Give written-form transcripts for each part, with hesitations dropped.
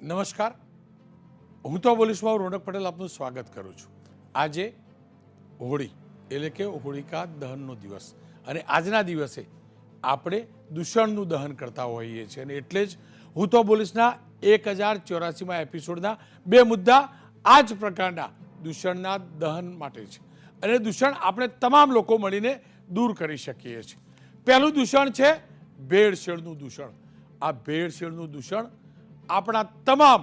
નમસ્કાર, હું તો બોલીશમાં રોનક પટેલ આપનું સ્વાગત કરું છું. આજે હોળી એટલે કે હોળિકા દહનનો દિવસ અને આજના દિવસે આપણે દૂષણનું દહન કરતા હોઈએ છીએ અને એટલે જ હું તો બોલીશના 1084માં એપિસોડના બે મુદ્દા આ જ પ્રકારના દૂષણના દહન માટે છે અને દૂષણ આપણે તમામ લોકો મળીને દૂર કરી શકીએ છીએ. પહેલું દૂષણ છે ભેળસેળનું દૂષણ. આ ભેળસેળનું દૂષણ આપણા તમામ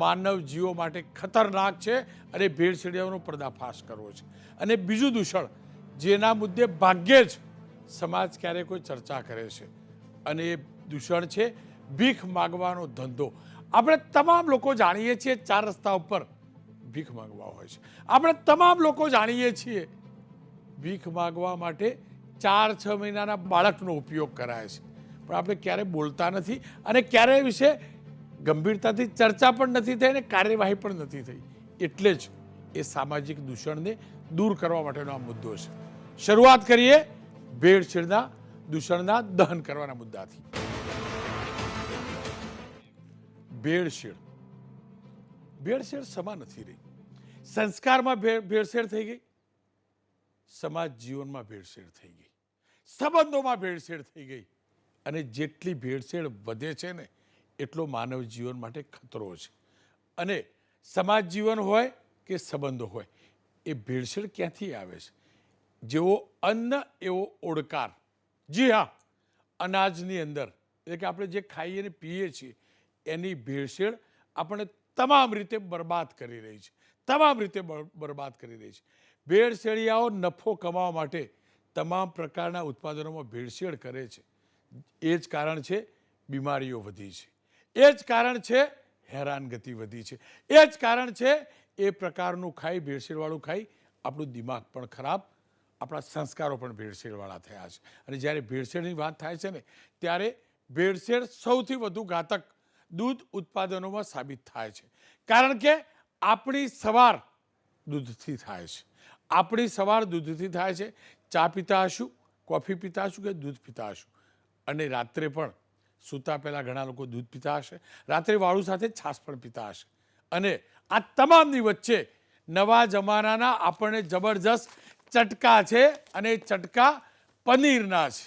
માનવ જીવો માટે ખતરનાક છે અને ભેળસેળિયાઓનો પર્દાફાશ કરવો છે. અને બીજું દૂષણ જેના મુદ્દે ભાગ્યે જ સમાજ ક્યારેય કોઈ ચર્ચા કરે છે અને એ દૂષણ છે ભીખ માગવાનો ધંધો. આપણે તમામ લોકો જાણીએ છીએ 4 રસ્તા ઉપર ભીખ માગવા હોય છે. આપણે તમામ લોકો જાણીએ છીએ ભીખ માગવા માટે 4-6 મહિનાના બાળકનો ઉપયોગ કરાય છે, પણ આપણે ક્યારેય બોલતા નથી અને ક્યારેય વિશે ગંભીરતાથી ચર્ચા પણ નથી થઈ અને કાર્યવાહી પણ નથી થઈ. એટલે જ એ સામાજિક દૂષણને દૂર કરવા માટેનો આ મુદ્દો છે. શરૂઆત કરીએ ભેળસેળના દૂષણના દહન કરવાના મુદ્દાથી. ભેળસેળ સમા નથી રહી. સંસ્કારમાં ભેળસેળ થઈ ગઈ, સમાજ જીવનમાં ભેળસેળ થઈ ગઈ, સંબંધોમાં ભેળસેળ થઈ ગઈ અને જેટલી ભેળસેળ વધે છે ને એટલો માનવ જીવન માટે ખતરો છે. અને સમાજ જીવન હોય કે સંબંધો હોય, એ ભેળસેળ ક્યાંથી આવે છે? જેવો અન્ન એવો ઓડકાર. જી હા, અનાજની અંદર એટલે કે આપણે જે ખાઈએ અને પીએ છીએ એની ભેળસેળ આપણે તમામ રીતે બરબાદ કરી રહી છે, તમામ રીતે બરબાદ કરી રહી છે. ભેળસેળિયાઓ નફો કમાવા માટે તમામ પ્રકારના ઉત્પાદનોમાં ભેળસેળ કરે છે. એ જ કારણ છે બીમારીઓ વધી છે, એ જ કારણ છે હેરાનગતિ વધી છે, એ જ કારણ છે એ પ્રકારનું ખાઈ ભેળસેળવાળું ખાઈ આપણું દિમાગ પણ ખરાબ, આપણા સંસ્કારો પણ ભેળસેળવાળા થયા છે. અને જ્યારે ભેળસેળની વાત થાય છે ને ત્યારે ભેળસેળ સૌથી વધુ ઘાતક દૂધ ઉત્પાદનોમાં સાબિત થાય છે. કારણ કે આપણી સવાર દૂધથી થાય છે, આપણી સવાર દૂધથી થાય છે. ચા પીતા હશું, કોફી પીતા હશું કે દૂધ પીતા હશું, અને રાત્રે પણ સૂતા પહેલાં ઘણા લોકો દૂધ પીતા હશે, રાત્રે વાળું સાથે છાશ પણ પીતા હશે. અને આ તમામની વચ્ચે નવા જમાનાના આપણને જબરજસ્ત ચટકા છે અને ચટકા પનીરના છે.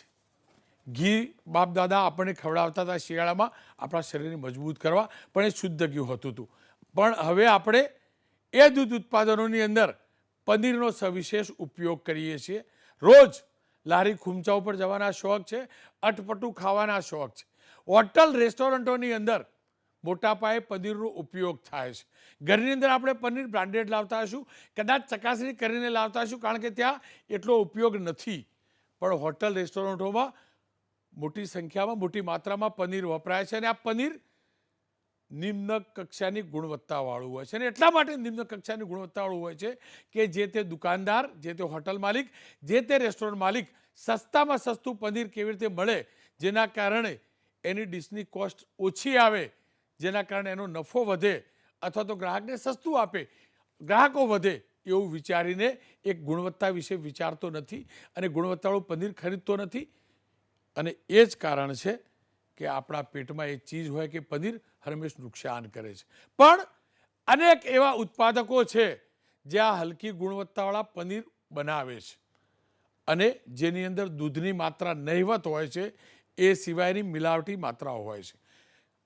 ઘી બાપ દાદા આપણને ખવડાવતા હતા શિયાળામાં આપણા શરીરને મજબૂત કરવા, પણ એ શુદ્ધ ઘી હોતું હતું. પણ હવે આપણે એ દૂધ ઉત્પાદનોની અંદર પનીરનો સવિશેષ ઉપયોગ કરીએ છીએ. રોજ લારી ખૂમચા ઉપર જવાના શોખ છે, અટપટું ખાવાના શોખ છે. હોટલ રેસ્ટોરન્ટોની અંદર મોટા પાયે પનીરનો ઉપયોગ થાય છે. ઘરની અંદર આપણે પનીર બ્રાન્ડેડ લાવતા હશું, કદાચ ચકાસણી કરીને લાવતા હશું, કારણ કે ત્યાં એટલો ઉપયોગ નથી. પણ હોટલ રેસ્ટોરન્ટોમાં મોટી સંખ્યામાં મોટી માત્રામાં પનીર વપરાય છે અને આ પનીર નિમ્ન કક્ષાની ગુણવત્તાવાળું હોય છે. અને એટલા માટે નિમ્ન કક્ષાની ગુણવત્તાવાળું હોય છે કે જે તે દુકાનદાર, જે તે હોટલ માલિક, જે તે રેસ્ટોરન્ટ માલિક સસ્તામાં સસ્તું પનીર કેવી રીતે મળે, જેના કારણે એની ડીશની કોસ્ટ ઓછી આવે, જેના કારણે એનો નફો વધે અથવા તો ગ્રાહકને સસ્તું આપે, ગ્રાહકો વધે, એવું વિચારીને એક ગુણવત્તા વિશે વિચારતો નથી અને ગુણવત્તાવાળું પનીર ખરીદતો નથી. અને એ જ કારણ છે કે આપણા પેટમાં એ ચીજ હોય કે પનીર હંમેશ નુકસાન કરે છે. પણ અનેક એવા ઉત્પાદકો છે જે આ હલકી ગુણવત્તાવાળા પનીર બનાવે છે અને જેની અંદર દૂધની માત્રા નહિવત હોય છે, એ સિવાયની મિલાવટી માત્રાઓ હોય છે.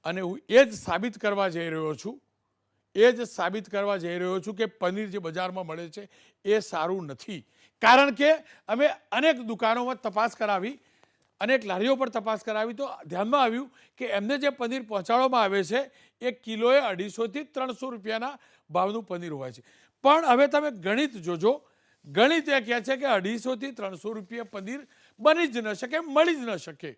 અને હું એ જ સાબિત કરવા જઈ રહ્યો છું કે પનીર જે બજારમાં મળે છે એ સારું નથી. કારણ કે અમે અનેક દુકાનોમાં તપાસ કરાવી, અનેક લારીઓ પર તપાસ કરાવી, તો ધ્યાનમાં આવ્યું કે એમને જે પનીર પહોંચાડવામાં આવે છે એ કિલોએ 250 થી 300 રૂપિયાના ભાવનું પનીર હોય છે. પણ હવે તમે ગણિત જોજો, ગણિત એ કહે છે કે 250 થી 300 રૂપિયા પનીર બની જ ન શકે, મળી જ ન શકે.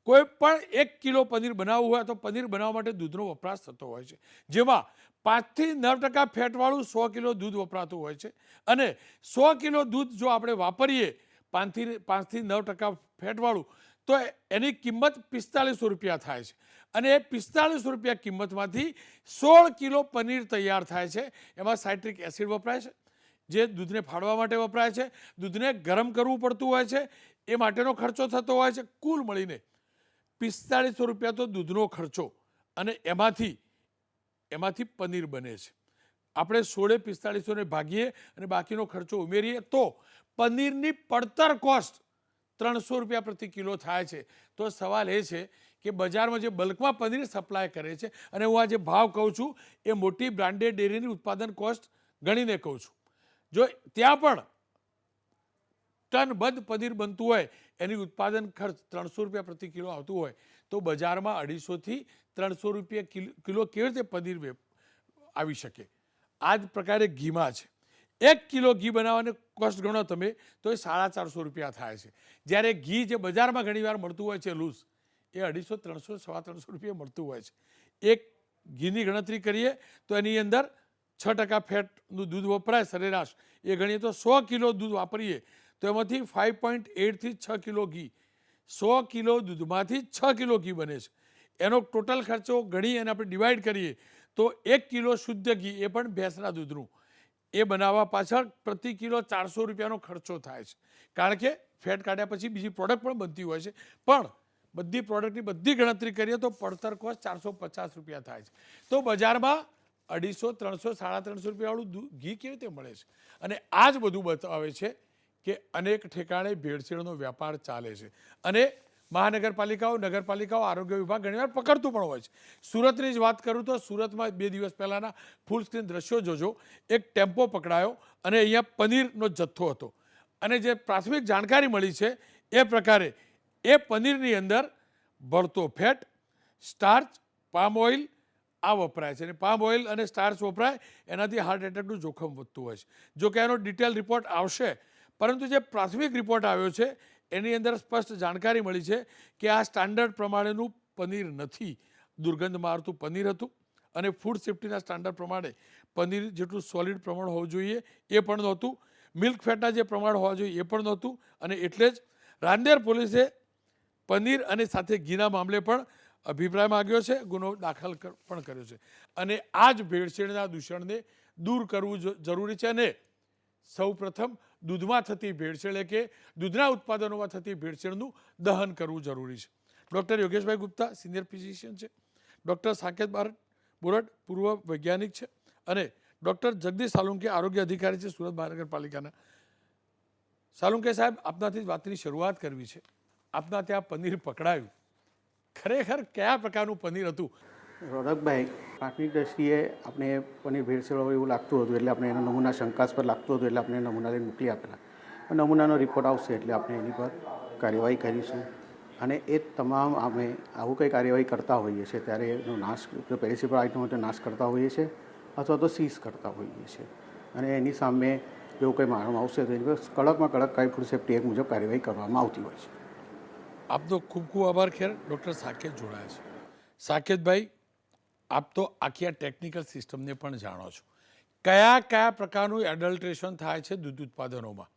કોઈ પણ 1 કિલો પનીર બનાવવું હોય તો પનીર બનાવવા માટે દૂધનો વપરાશ થતો હોય છે, જેમાં 5 થી 9% ફેટવાળું 100 કિલો દૂધ વપરાતું હોય છે. અને 100 કિલો દૂધ જો આપણે વાપરીએ 5 થી 9% ફેટવાળું, તો એની કિંમત 4500 રૂપિયા થાય છે. અને એ 4500 રૂપિયા કિંમતમાંથી 16 કિલો પનીર તૈયાર થાય છે. એમાં સાઇટ્રિક એસિડ વપરાય છે, જે દૂધને ફાડવા માટે વપરાય છે, દૂધને ગરમ કરવું પડતું હોય છે, એ માટેનો ખર્ચો થતો હોય છે. કુલ મળીને 4500 રૂપિયા તો દૂધનો ખર્ચો, અને એમાંથી એમાંથી પનીર બને છે. આપણે 1645 ભાગીએ અને બાકીનો ખર્ચો ઉમેરીએ તો પનીરની પડતર કોસ્ટ 300 રૂપિયા પ્રતિ કિલો થાય છે. તો સવાલ એ છે કે બજારમાં જે બલ્કમાં પનીર સપ્લાય કરે છે, અને હું આ જે ભાવ કહું છું એ મોટી બ્રાન્ડેડ ડેરીની ઉત્પાદન કોસ્ટ ગણીને કહું છું, જો ત્યાં પણ ટનબંધ પનીર બનતું હોય, એની ઉત્પાદન ખર્ચ 300 રૂપિયા પ્રતિ કિલો આવતું હોય, તો બજારમાં 250 થી 300 રૂપિયા કિલો કેવી રીતે પનીર આવી શકે? આ જ પ્રકારે ઘીમાં છે. 1 કિલો ઘી બનાવવાની કોસ્ટ ગણો તમે તો એ 450 રૂપિયા થાય છે. જ્યારે ઘી જે બજારમાં ઘણીવાર મળતું હોય છે લૂઝ, એ 250, 300, 350 રૂપિયા મળતું હોય છે. એક ઘીની ગણતરી કરીએ તો એની અંદર 6% ફેટનું દૂધ વપરાય સરેરાશ, એ ગણીએ તો 100 કિલો દૂધ વાપરીએ તો એમાંથી 5.8 થી 6 કિલો ઘી, 100 કિલો દૂધમાંથી 6 કિલો ઘી બને છે. એનો ટોટલ ખર્ચો ગણી અને આપણે ડિવાઈડ કરીએ તો 1 કિલો શુદ્ધ ઘી, એ પણ ભેંસના દૂધનું, એ બનાવવા પાછળ પ્રતિ કિલો 400 રૂપિયાનો ખર્ચો થાય છે. કારણ કે ફેટ કાઢ્યા પછી બીજી પ્રોડક્ટ પણ બનતી હોય છે, પણ બધી પ્રોડક્ટની બધી ગણતરી કરીએ તો પડતર કોસ્ટ 450 રૂપિયા થાય છે. તો બજારમાં 250, 300, 350 રૂપિયાવાળું ઘી કેવી રીતે મળે છે? અને આ જ બધું બતાવે છે કે અનેક ઠેકાણે ભેળસેળનો વ્યાપાર ચાલે છે. અને મહાનગરપાલિકાઓ, નગરપાલિકાઓ, આરોગ્ય વિભાગ ઘણીવાર પકડતું પણ હોય છે. સુરતની જ વાત કરું તો સુરતમાં 2 દિવસ પહેલાંના ફૂલ સ્ક્રીન દ્રશ્યો જોજો. એક ટેમ્પો પકડાયો અને અહીંયા પનીરનો જથ્થો હતો, અને જે પ્રાથમિક જાણકારી મળી છે એ પ્રકારે એ પનીરની અંદર બળતો ફેટ, સ્ટાર્ચ, પામ ઓઇલ આ વપરાય છે. અને પામ ઓઇલ અને સ્ટાર્ચ વપરાય એનાથી હાર્ટ એટેકનું જોખમ વધતું હોય છે. જો કે એનો ડિટેલ રિપોર્ટ આવશે, પરંતુ જે પ્રાથમિક રિપોર્ટ આવ્યો છે એની અંદર સ્પષ્ટ જાણકારી મળી છે કે આ સ્ટાન્ડર્ડ પ્રમાણેનું પનીર નથી. દુર્ગંધ મારતું પનીર હતું, અને ફૂડ સેફ્ટીના સ્ટાન્ડર્ડ પ્રમાણે પનીર જેટલું સોલિડ પ્રમાણ હોવું જોઈએ એ પણ નહોતું, મિલ્ક ફેટના જે પ્રમાણ હોવા જોઈએ એ પણ નહોતું. અને એટલે જ રાંદેર પોલીસે પનીર અને સાથે ઘીના મામલે પણ અભિપ્રાય માગ્યો છે, ગુનો દાખલ પણ કર્યો છે. અને આ જ ભેળસેળના દૂષણને દૂર કરવું જરૂરી છે. અને સૌ પ્રથમ દૂધમાં થતી ભેળસેળ, કે દૂધના ઉત્પાદનોમાં થતી ભેળસેળનું દહન કરવું જરૂરી છે. ડૉક્ટર યોગેશભાઈ ગુપ્તા સિનિયર ફિઝિશિયન છે, ડૉક્ટર સાકેત બોરડ પૂર્વ વૈજ્ઞાનિક છે, અને ડૉક્ટર જગદીશ સાલુંકે આરોગ્ય અધિકારી છે સુરત મહાનગરપાલિકાના. સાલુંકે સાહેબ, આપનાથી જ વાતની શરૂઆત કરવી છે. આપના ત્યાં પનીર પકડાયું, ખરેખર કયા પ્રકારનું પનીર હતું? રોનકભાઈ, પ્રાથમિક દ્રષ્ટિએ આપણે પનીર ભેળસેળ હોય એવું લાગતું હતું, એટલે આપણે એના નમૂના શંકાસ્પદ લાગતું હતું, એટલે આપણે નમૂના લઈને મોકલી આપેલા. નમૂનાનો રિપોર્ટ આવશે એટલે આપણે એની પર કાર્યવાહી કરીશું. અને એ તમામ અમે આવું કંઈ કાર્યવાહી કરતા હોઈએ છીએ ત્યારે એનો નાશ, જો પેરિસેબલ આઇટમ હોય તો નાશ કરતા હોઈએ છીએ, અથવા તો સીઝ કરતા હોઈએ છીએ. અને એની સામે જો કંઈ મારવામાં આવશે તો એની પર કડકમાં કડક કાંઈ ફૂડ સેફ્ટી એક્ટ મુજબ કાર્યવાહી કરવામાં આવતી હોય છે. આપનો ખૂબ ખૂબ આભાર. ખેર, ડૉક્ટર સાકેત જોડાયા છે. સાકેતભાઈ, આપ તો આખી આ ટેકનિકલ સિસ્ટમને પણ જાણો છો. કયા કયા પ્રકારનું એડલ્ટ્રેશન થાય છે દૂધ ઉત્પાદનોમાં,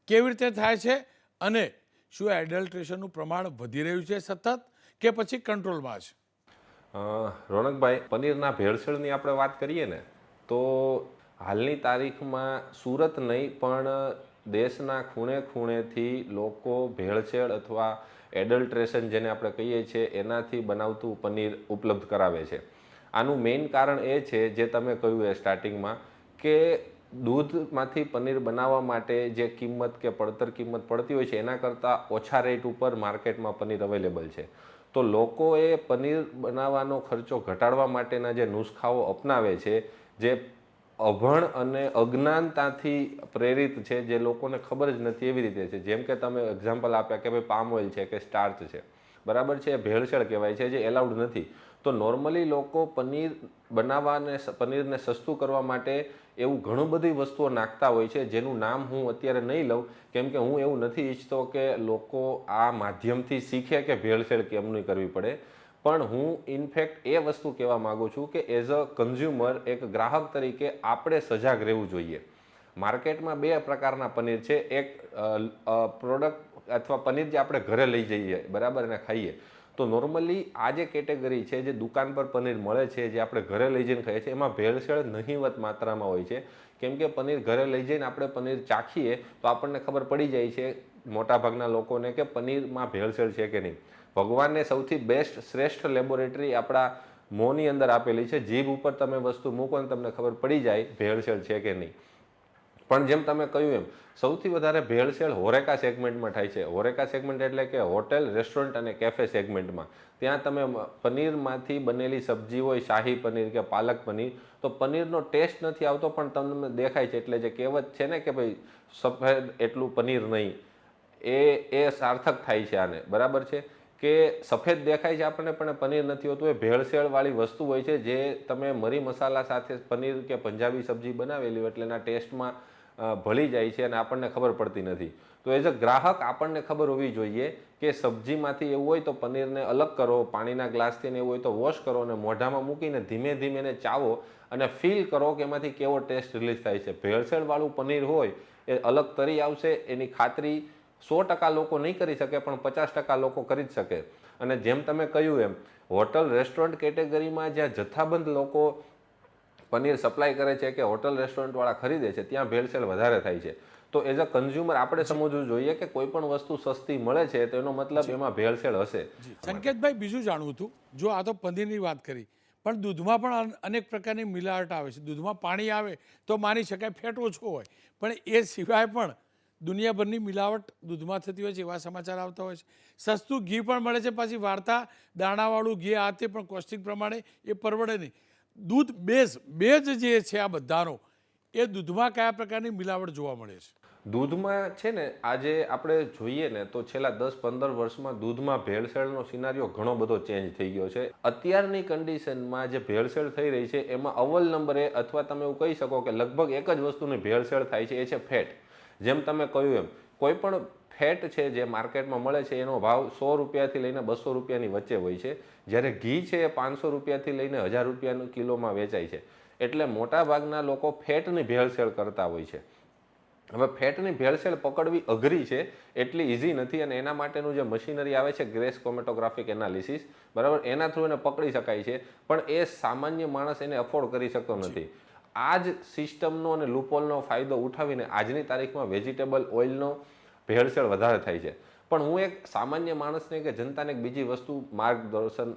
કેવી રીતે થાય છે, અને શું એડલ્ટ્રેશનનું પ્રમાણ વધી રહ્યું છે સતત, કે પછી કંટ્રોલમાં છે? રોનકભાઈ, પનીરના ભેળસેળની આપણે વાત કરીએ ને તો હાલની તારીખમાં સુરત નહીં પણ દેશના ખૂણે ખૂણેથી લોકો ભેળસેળ અથવા એડલ્ટ્રેશન જેને આપણે કહીએ છીએ એનાથી બનાવતું પનીર ઉપલબ્ધ કરાવે છે. આનું મેઇન કારણ એ છે જે તમે કહ્યું એ સ્ટાર્ટિંગમાં, કે દૂધમાંથી પનીર બનાવવા માટે જે કિંમત કે પડતર કિંમત પડતી હોય છે એના કરતાં ઓછા રેટ ઉપર માર્કેટમાં પનીર અવેલેબલ છે. તો લોકોએ પનીર બનાવવાનો ખર્ચો ઘટાડવા માટેના જે નુસ્ખાઓ અપનાવે છે, જે અભણ અને અજ્ઞાનતાથી પ્રેરિત છે, જે લોકોને ખબર જ નથી એવી રીતે છે. જેમ કે તમે એક્ઝામ્પલ આપ્યા કે ભાઈ પામ ઓઇલ છે કે સ્ટાર્ચ છે, બરાબર છે, એ ભેળસેળ કહેવાય છે, જે એલાઉડ નથી. તો નોર્મલી લોકો પનીર બનાવવાને, પનીરને સસ્તું કરવા માટે એવું ઘણું બધી વસ્તુઓ નાખતા હોય છે, જેનું નામ હું અત્યારે નહીં લઉં, કેમ કે હું એવું નથી ઈચ્છતો કે લોકો આ માધ્યમથી શીખે કે ભેળસેળ કેમની કરવી પડે. પણ હું ઇનફેક્ટ એ વસ્તુ કહેવા માગું છું કે એઝ અ કન્ઝ્યુમર, એક ગ્રાહક તરીકે આપણે સજાગ રહેવું જોઈએ. માર્કેટમાં 2 પ્રકારના પનીર છે. એક પ્રોડક્ટ અથવા પનીર જે આપણે ઘરે લઈ જઈએ, બરાબર, અને ખાઈએ. તો નોર્મલી આ જે કેટેગરી છે, જે દુકાન પર પનીર મળે છે, જે આપણે ઘરે લઈ જઈને ખાઈએ છીએ, એમાં ભેળસેળ નહિવત માત્રામાં હોય છે. કેમ કે પનીર ઘરે લઈ જઈને આપણે પનીર ચાખીએ તો આપણને ખબર પડી જાય છે મોટાભાગના લોકોને કે પનીરમાં ભેળસેળ છે કે નહીં. ભગવાનને સૌથી બેસ્ટ શ્રેષ્ઠ લેબોરેટરી આપણા મોંની અંદર આપેલી છે. જીભ ઉપર તમે વસ્તુ મૂકો ને તમને ખબર પડી જાય ભેળસેળ છે કે નહીં. પણ જેમ તમે કહ્યું એમ સૌથી વધારે ભેળસેળ હોરેકા સેગમેન્ટમાં થાય છે. હોરેકા સેગમેન્ટ એટલે કે હોટેલ, રેસ્ટોરન્ટ અને કેફે સેગમેન્ટમાં. ત્યાં તમે પનીરમાંથી બનેલી સબ્જી હોય, શાહી પનીર કે પાલક પનીર, તો પનીરનો ટેસ્ટ નથી આવતો પણ તમને દેખાય છે. એટલે જે કહેવત છે ને કે ભાઈ સફેદ એટલું પનીર નહીં, એ સાર્થક થાય છે આને. બરાબર છે કે સફેદ દેખાય છે આપણને પણ પનીર નથી હોતું. એ ભેળસેળવાળી વસ્તુ હોય છે જે તમે મરી મસાલા સાથે પનીર કે પંજાબી સબ્જી બનાવેલી હોય એટલે એના ટેસ્ટમાં ભળી જાય છે અને આપણને ખબર પડતી નથી. તો એઝ અ ગ્રાહક આપણને ખબર હોવી જોઈએ કે સબ્જીમાંથી એવું હોય તો પનીરને અલગ કરો, પાણીના ગ્લાસથી ને એવું હોય તો વોશ કરો અને મોઢામાં મૂકીને ધીમે ધીમે એને ચાવો અને ફીલ કરો કે એમાંથી કેવો ટેસ્ટ રિલીઝ થાય છે. ભેળસેળવાળું પનીર હોય એ અલગ તરી આવશે, એની ખાતરી 100% લોકો નહીં કરી શકે પણ 50% લોકો કરી જ શકે. અને જેમ તમે કહ્યું એમ હોટલ, રેસ્ટોરન્ટ કેટેગરીમાં જ્યાં જથ્થાબંધ લોકો પનીર સપ્લાય કરે છે કે હોટલ રેસ્ટોરન્ટવાળા ખરીદે છે ત્યાં ભેળસેળ વધારે થાય છે. તો એઝ અ કન્ઝ્યુમર આપણે સમજવું જોઈએ કે કોઈ પણ વસ્તુ સસ્તી મળે છે તો એનો મતલબ એમાં ભેળસેળ હશે. સંકેતભાઈ, બીજું જાણવું હતું, જો આ તો પનીરની વાત કરી, પણ દૂધમાં પણ અનેક પ્રકારની મિલાવટ આવે છે. દૂધમાં પાણી આવે તો માની શકાય ફેટ ઓછો હોય, પણ એ સિવાય પણ દુનિયાભરની મિલાવટ દૂધમાં થતી હોય છે એવા સમાચાર આવતા હોય છે. સસ્તું ઘી પણ મળે છે, પાછી વાર્તા દાણાવાળું ઘી આ તે, પણ કોસ્ટિંગ પ્રમાણે એ પરવડે નહીં. દૂધ બેઝ જે છે આ બધાનો, એ દૂધમાં કયા પ્રકારની મિલાવટ જોવા મળે છે? દૂધમાં છે ને આજે આપણે જોઈએ ને તો છેલ્લા 10-15 વર્ષમાં દૂધમાં ભેળસેળનો સિનારીઓ ઘણો બધો ચેન્જ થઈ ગયો છે. અત્યારની કન્ડિશનમાં જે ભેળસેળ થઈ રહી છે એમાં અવ્વલ નંબરે, અથવા તમે એવું કહી શકો કે લગભગ એક જ વસ્તુની ભેળસેળ થાય છે, એ છે ફેટ. જેમ તમે કહ્યું એમ કોઈ પણ ફેટ છે જે માર્કેટમાં મળે છે એનો ભાવ 100 રૂપિયાથી લઈને 200 રૂપિયાની વચ્ચે હોય છે, જ્યારે ઘી છે એ 500 રૂપિયાથી લઈને 1000 રૂપિયાનું કિલોમાં વેચાય છે. એટલે મોટાભાગના લોકો ફેટની ભેળસેળ કરતા હોય છે. હવે ફેટની ભેળસેળ પકડવી અઘરી છે, એટલી ઇઝી નથી. અને એના માટેનું જે મશીનરી આવે છે ગ્રેસ ક્રોમેટોગ્રાફિક એનાલિસિસ, બરાબર, એના થ્રુ એને પકડી શકાય છે, પણ એ સામાન્ય માણસ એને અફોર્ડ કરી શકતો નથી. આ જ સિસ્ટમનો અને લૂપહોલનો ફાયદો ઉઠાવીને આજની તારીખમાં વેજીટેબલ ઓઇલનો ભેળસેળ વધારે થાય છે. પણ હું એક સામાન્ય માણસને કે જનતાને એક બીજી વસ્તુ માર્ગદર્શન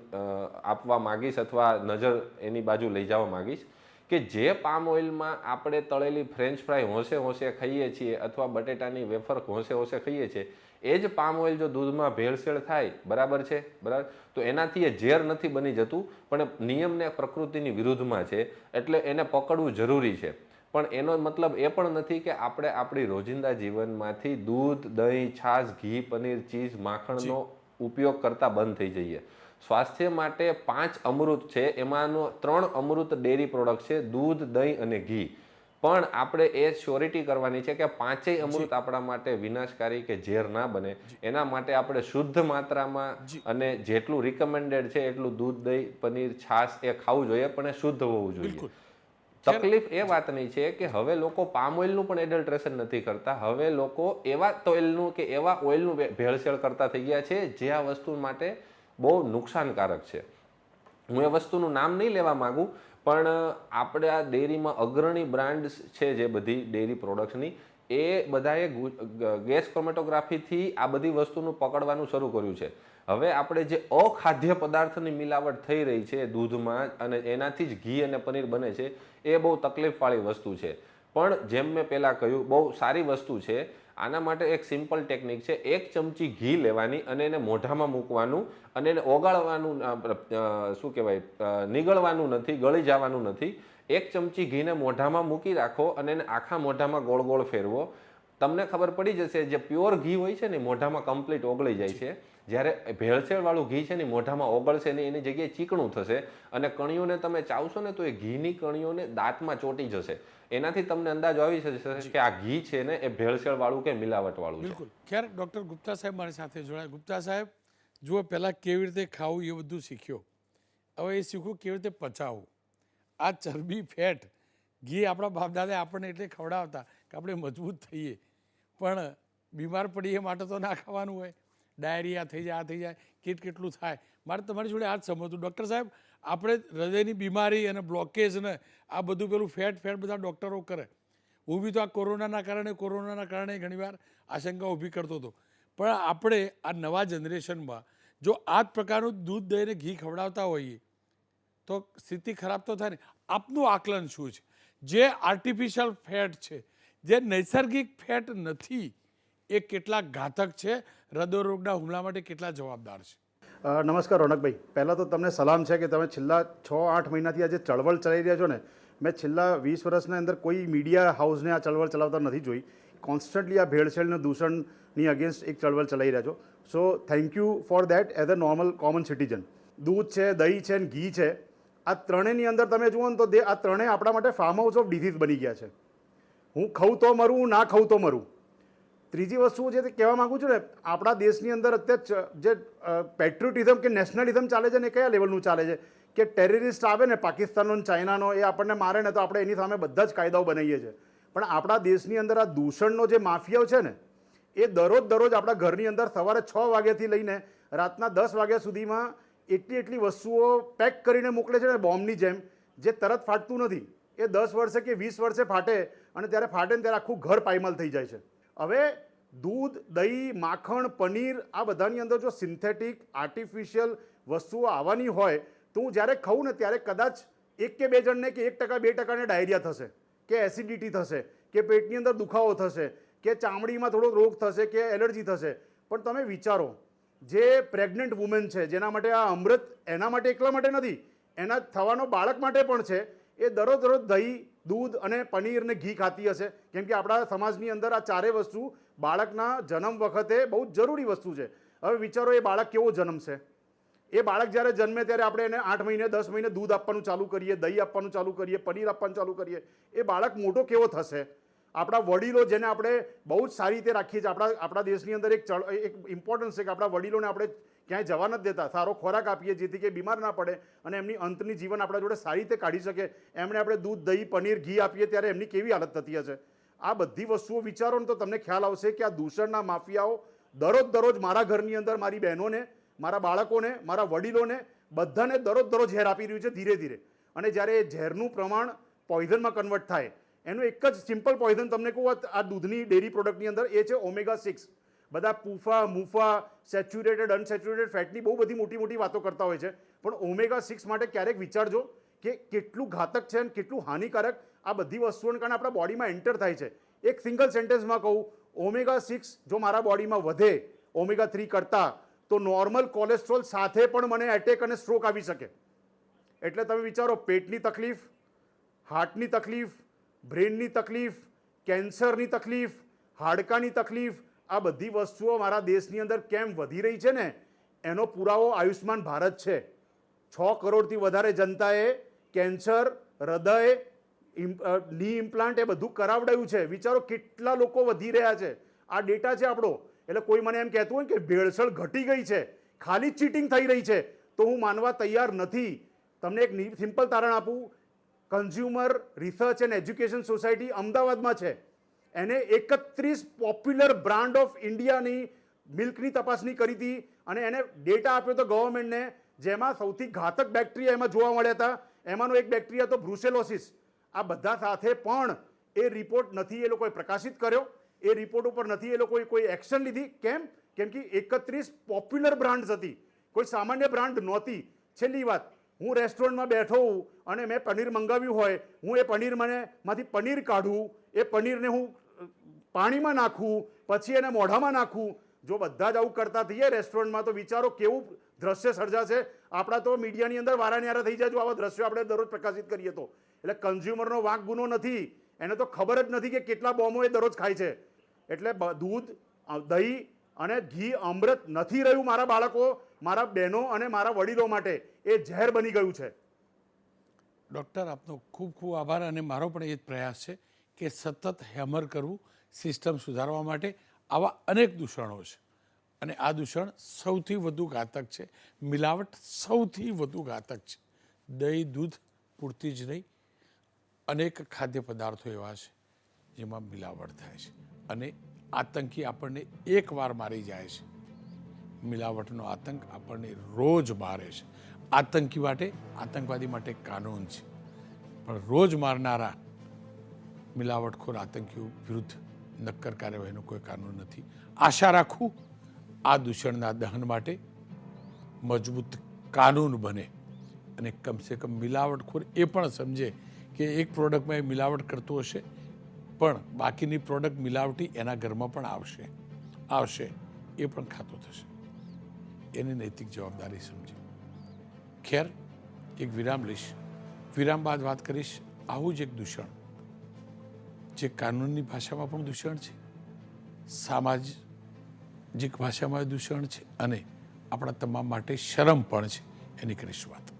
આપવા માગીશ અથવા નજર એની બાજુ લઈ જવા માગીશ કે જે પામ ઓઇલમાં આપણે તળેલી ફ્રેન્ચ ફ્રાય હોંશે હોંશે ખાઈએ છીએ અથવા બટેટાની વેફર હોંશે હોંશે ખાઈએ છીએ, એ જ પામ ઓઇલ જો દૂધમાં ભેળસેળ થાય, બરાબર છે, બરાબર, તો એનાથી એ ઝેર નથી બની જતું, પણ નિયમને પ્રકૃતિની વિરુદ્ધમાં છે, એટલે એને પકડવું જરૂરી છે. પણ એનો મતલબ એ પણ નથી કે આપણે આપણી રોજિંદા જીવનમાંથી દૂધ, દહીં, છાશ, ઘી, પનીર, ચીઝ, માખણનો ઉપયોગ કરતા બંધ થઈ જઈએ. સ્વાસ્થ્ય માટે 5 અમૃત છે, એમાંનો 3 અમૃત ડેરી પ્રોડક્ટ છે, દૂધ, દહીં અને ઘી. પણ આપણે એ શ્યોરિટી કરવાની છે કે 5 અમૃત આપણા માટે વિનાશકારી કે ઝેર ના બને. એના માટે આપણે શુદ્ધ માત્રામાં અને જેટલું રિકમેન્ડેડ છે એટલું દૂધ, દહીં, પનીર, છાશ એ ખાવું જોઈએ, પણ એ શુદ્ધ હોવું જોઈએ. તકલીફ એ વાતની છે કે હવે લોકો પામ ઓઇલનું પણ એડલ્ટ્રેશન નથી કરતા. હવે લોકો એવા તેલનું કે એવા ઓઇલનું ભેળસેળ કરતા થઈ ગયા છે જે આ વસ્તુ માટે બહુ નુકસાનકારક છે. હું એ વસ્તુનું નામ નહીં લેવા માગું, પણ આપણે આ ડેરીમાં અગ્રણી બ્રાન્ડ્સ છે જે બધી ડેરી પ્રોડક્ટ્સની, એ બધાએ ગેસ ક્રોમેટોગ્રાફીથી આ બધી વસ્તુનું પકડવાનું શરૂ કર્યું છે. હવે આપણે જે અખાદ્ય પદાર્થની મિલાવટ થઈ રહી છે દૂધમાં અને એનાથી જ ઘી અને પનીર બને છે, એ બહુ તકલીફવાળી વસ્તુ છે. પણ જેમ મેં પહેલાં કહ્યું, બહુ સારી વસ્તુ છે. આના માટે એક સિમ્પલ ટેકનિક છે. 1 ચમચી ઘી લેવાની અને એને મોઢામાં મૂકવાનું અને એને ઓગાળવાનું, શું કહેવાય, નીગળવાનું નથી, ગળી જવાનું નથી. 1 ચમચી ઘીને મોઢામાં મૂકી રાખો અને એને આખા મોઢામાં ગોળ ગોળ ફેરવો. તમને ખબર પડી જશે જે પ્યોર ઘી હોય છે ને મોઢામાં કમ્પ્લીટ ઓગળી જાય છે, જ્યારે ભેળસેળવાળું ઘી છે ને મોઢામાં ઓગળશે ને એની જગ્યાએ ચીકણું થશે અને કણીઓને તમે ચાવશો ને તો એ ઘીની કણીઓને દાંતમાં ચોંટી જશે. એનાથી તમને અંદાજો આવી જશે કે આ ઘી છે ને એ ભેળસેળવાળું કે મિલાવટવાળું છે. બિલકુલ. ખેર, ડૉક્ટર ગુપ્તા સાહેબ મારી સાથે જોડાયા. ગુપ્તા સાહેબ, જુઓ, પહેલાં કેવી રીતે ખાવું એ બધું શીખ્યો, હવે એ શીખવું કેવી રીતે પચાવવું. આ ચરબી, ફેટ, ઘી આપણા બાપદાદા આપણને એટલે ખવડાવતા કે આપણે મજબૂત થઈએ, પણ બીમાર પડીએ માટે તો ના ખાવાનું હોય. ડાયરિયા થઈ જાય, આ થઈ જાય, કેટલું થાય. મારે તમારી જોડે આ જ સમજવું. ડૉક્ટર સાહેબ, આપણે હૃદયની બીમારી અને બ્લોકેજ ને આ બધું પેલું ફેટ બધા ડૉક્ટરો કરે. હું બી તો આ કોરોનાના કારણે ઘણીવાર આશંકા ઊભી કરતો હતો. પણ આપણે આ નવા જનરેશનમાં જો આ જ પ્રકારનું દૂધ, દહીં ને ઘી ખવડાવતા હોઈએ તો સ્થિતિ ખરાબ તો થાય ને. આપનું આકલન શું છે? જે આર્ટિફિશિયલ ફેટ છે, જે નૈસર્ગિક ફેટ નથી, એ કેટલા ઘાતક છે, હૃદયરોગના હુમલા માટે કેટલા જવાબદાર છે? નમસ્કાર રોનકભાઈ, પહેલાં તો તમને સલામ છે કે તમે છેલ્લા 6-8 મહિનાથી આ જે ચળવળ ચલાવી રહ્યા છો ને, મેં છેલ્લા 20 વર્ષના અંદર કોઈ મીડિયા હાઉસને આ ચળવળ ચલાવતા નથી જોઈ. કોન્સ્ટન્ટલી આ ભેળસેળને દૂષણની અગેન્સ્ટ એક ચળવળ ચલાવી રહ્યા છો. So thank you for that as a normal common citizen. દૂધ છે, દહીં છે અને ઘી છે, આ ત્રણેયની અંદર તમે જુઓ ને તો આ ત્રણેય આપણા માટે ફાર્મ હાઉસ ઓફ ડિસીઝ બની ગયા છે. હું ખાઉં તો મરું, ના ખાઉં તો મરું. ત્રીજી વસ્તુ છે તે કહેવા માગું છું ને, આપણા દેશની અંદર અત્યારે જે પેટ્રિયોટિઝમ કે નેશનલિઝમ ચાલે છે ને, એ કયા લેવલનું ચાલે છે કે ટેરરિસ્ટ આવે ને પાકિસ્તાનનો ને ચાઇનાનો, એ આપણને મારે ને તો આપણે એની સામે બધા જ કાયદાઓ બનાવીએ છીએ. પણ આપણા દેશની અંદર આ દૂષણનો જે માફિયાઓ છે ને, એ દરરોજ આપણા ઘરની અંદર સવારે 6 વાગ્યાથી લઈને રાતના 10 વાગ્યા સુધીમાં એટલી વસ્તુઓ પેક કરીને મોકલે છે ને, બોમ્બની જેમ, જે તરત ફાટતું નથી. એ 10 વર્ષે કે 20 વર્ષે ફાટે, અને ત્યારે ફાટે ને ત્યારે આખું ઘર પાયમાલ થઈ જાય છે. હવે દૂધ, દહીં, માખણ, પનીર, આ બધાની અંદર જો સિન્થેટિક આર્ટિફિશિયલ વસ્તુઓ આવવાની હોય તો હું જ્યારે ખાઉં ને ત્યારે કદાચ 1 કે 2 જણને કે 1% 2%ને ડાયરિયા થશે, કે એસિડિટી થશે, કે પેટની અંદર દુખાવો થશે, કે ચામડીમાં થોડો રોગ થશે, કે એલર્જી થશે. પણ તમે વિચારો, જે પ્રેગ્નન્ટ વુમેન છે, જેના માટે આ અમૃત એના માટે એકલા માટે નથી, એના થવાનો બાળક માટે પણ છે, એ દરરોજ દહીં, દૂધ અને પનીર ને ઘી ખાતી હશે. કેમ કે આપણા સમાજની અંદર આ ચારેય વસ્તુ બાળકના જન્મ વખતે બહુ જ જરૂરી વસ્તુ છે. હવે વિચારો, એ બાળક કેવો જન્મશે? એ બાળક જ્યારે જન્મે ત્યારે આપણે એને 8 મહિને 10 મહિને દૂધ આપવાનું ચાલુ કરીએ, દહીં આપવાનું ચાલુ કરીએ, પનીર આપવાનું ચાલુ કરીએ, એ બાળક મોટો કેવો થશે? આપણા વડીલો, જેને આપણે બહુ જ સારી રીતે રાખીએ છીએ, આપણા દેશની અંદર એક ઇમ્પોર્ટન્સ છે કે આપણા વડીલોને આપણે ક્યાંય જવા નથી દેતા, સારો ખોરાક આપીએ જેથી કે બીમાર ના પડે અને એમની અંતની જીવન આપણા જોડે સારી રીતે કાઢી શકે. એમણે આપણે દૂધ, દહીં, પનીર, ઘી આપીએ ત્યારે એમની કેવી હાલત થતી હશે? આ બધી વસ્તુઓ વિચારો ને તો તમને ખ્યાલ આવશે કે આ દૂષણના માફિયાઓ દરરોજ મારા ઘરની અંદર મારી બહેનોને, મારા બાળકોને, મારા વડીલોને, બધાને દરરોજ ઝેર આપી રહ્યું છે ધીરે ધીરે. અને જ્યારે એ ઝેરનું પ્રમાણ પોઈઝનમાં કન્વર્ટ થાય, એનું એક જ સિમ્પલ પોઈઝન તમને કહું, આ દૂધની ડેરી પ્રોડક્ટની અંદર, એ છે ઓમેગા-6. બધા પૂફા, મુફા, સેચ્યુરેટેડ, અનસેચ્યુરેટેડ ફેટની બહુ બધી મોટી વાતો કરતા હોય છે, પણ ઓમેગા-6 માટે ક્યારેક વિચારજો કે કેટલું ઘાતક છે અને કેટલું હાનિકારક આ બધી વસ્તુઓને કારણે આપણા બોડીમાં એન્ટર થાય છે. એક સિંગલ સેન્ટેન્સમાં કહું, ઓમેગા-6 જો મારા બોડીમાં વધે ઓમેગા-3 કરતાં, તો નોર્મલ કોલેસ્ટ્રોલ સાથે પણ મને એટેક અને સ્ટ્રોક આવી શકે. એટલે તમે વિચારો, પેટની તકલીફ, હાર્ટની તકલીફ, બ્રેનની તકલીફ, કેન્સરની તકલીફ, હાડકાની તકલીફ, આ બધી વસ્તુઓ મારા દેશની અંદર કેમ વધી રહી છે ને, એનો પુરાવો આયુષ્માન ભારત છે. 6 કરોડથી વધારે જનતાએ કેન્સર, હૃદય, ની ઇમ્પ્લાન્ટ, એ બધું કરાવડાયું છે. વિચારો કેટલા લોકો વધી રહ્યા છે. આ ડેટા છે આપણો. એટલે કોઈ મને એમ કહેતું હોય કે ભેળસેળ ઘટી ગઈ છે, ખાલી ચીટિંગ થઈ રહી છે, તો હું માનવા તૈયાર નથી. તમને એક સિમ્પલ તારણ આપું, consumer research and education society અમદાવાદમાં છે, એને 31 પોપ્યુલર બ્રાન્ડ ઓફ ઇન્ડિયાની મિલ્કની તપાસણી કરી હતી અને એને ડેટા આપ્યો હતો ગવર્મેન્ટને, જેમાં સૌથી ઘાતક બેક્ટેરિયા એમાં જોવા મળ્યા હતા. એમાંનો એક બેક્ટેરિયા તો બ્રુસેલોસિસ. આ બધા સાથે પણ એ રિપોર્ટ નથી એ લોકોએ પ્રકાશિત કર્યો. એ રિપોર્ટ ઉપર નથી એ લોકોએ કોઈ એક્શન લીધી. કેમ કે 31 પોપ્યુલર બ્રાન્ડ્સ હતી, કોઈ સામાન્ય બ્રાન્ડ નહોતી. છેલ્લી વાત, હું રેસ્ટોરન્ટમાં બેઠો હોઉં અને મેં પનીર મંગાવ્યું હોય, હું એ પનીર માંથી પનીર કાઢું, એ પનીરને હું પાણીમાં નાખું, પછી એને મોઢામાં નાખું. જો બધા જ આવું કરતા થઈએ રેસ્ટોરન્ટમાં, તો વિચારો કેવું દ્રશ્ય સર્જાશે. આપણા તો મીડિયાની અંદર વારાન્યારા થઈ જાય જો આવા દ્રશ્યો આપણે દરરોજ પ્રકાશિત કરીએ તો. એટલે કન્ઝ્યુમરનો વાંક ગુનો નથી, એને તો ખબર જ નથી કે કેટલા બોમ્બો એ દરરોજ ખાય છે. એટલે દૂધ, દહીં અને ઘી અમૃત નથી રહ્યું મારા બાળકો, મારા બહેનો અને મારા વડીલો માટે. એ ઝેર બની ગયું છે. ડૉક્ટર, આપનો ખૂબ ખૂબ આભાર. અને મારો પણ એ જ પ્રયાસ છે કે સતત હેમર કરવું સિસ્ટમ સુધારવા માટે. આવા અનેક દૂષણો છે અને આ દૂષણ સૌથી વધુ ઘાતક છે. મિલાવટ સૌથી વધુ ઘાતક છે. દહીં, દૂધ પૂરતી જ નહીં, અનેક ખાદ્ય પદાર્થો એવા છે જેમાં મિલાવટ થાય છે અને આતંકી આપણને એકવાર મારી જાય છે. મિલાવટનો આતંક આપણને રોજ મારે છે. આતંકવાદી માટે કાનૂન છે, પણ રોજ મારનારા મિલાવટખોર આતંકીઓ વિરુદ્ધ નક્કર કાર્યવાહીનો કોઈ કાનૂન નથી. આશા રાખું આ દૂષણના દહન માટે મજબૂત કાનૂન બને અને કમસે કમ મિલાવટખોર એ પણ સમજે કે એક પ્રોડક્ટમાં એ મિલાવટ કરતો હશે પણ બાકીની પ્રોડક્ટ મિલાવટી એના ઘરમાં પણ આવશે એ પણ ખાતો થશે. એની નૈતિક જવાબદારી સમજી. ખેર, એક વિરામ લઈશ. વિરામ બાદ વાત કરીશ આવું જ એક દૂષણ જે કાનૂનની ભાષામાં પણ દૂષણ છે, સામાજિક ભાષામાં દૂષણ છે અને આપણા તમામ માટે શરમ પણ છે. એની કરીશ વાત.